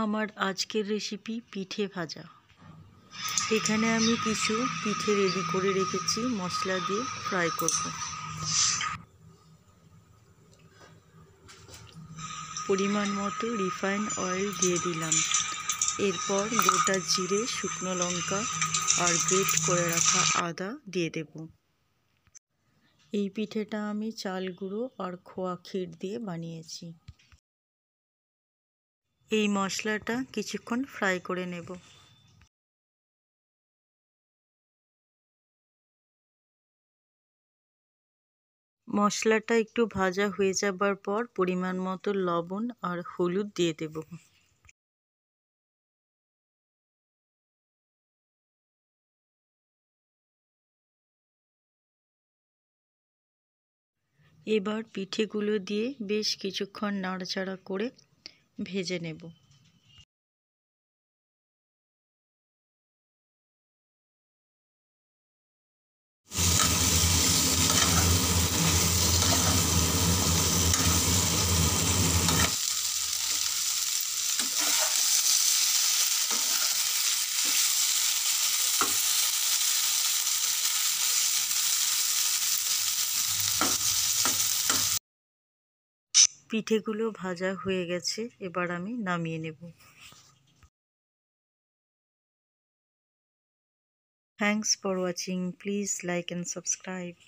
আমার আজকের রেসিপি পিঠে ভাজা। এখানে আমি কিছু পিঠে রেডি করে রেখেছি, মশলা দিয়ে ফ্রাই করব। পরিমাণ মতো রিফাইন অয়েল দিয়ে দিলাম। এরপর গোটা জিরে, শুকনো লঙ্কা আর গ্রেট করে রাখা আদা দিয়ে দেব। এই পিঠেটা আমি চাল গুঁড়ো আর খোয়া ক্ষীর দিয়ে বানিয়েছি। এই মশলাটা কিছুক্ষণ ফ্রাই করে নেব। মশলাটা একটু ভাজা হয়ে যাবার পর পরিমাণ মতো লবণ আর হলুদ দিয়ে দেব। এবার পিঠেগুলো দিয়ে বেশ কিছুক্ষণ নাড়াচাড়া করে ভেজে নেব। পিঠেগুলো ভাজা হয়ে গেছে, এবার আমি নামিয়ে নেব। Thanks for watching. Please like and subscribe.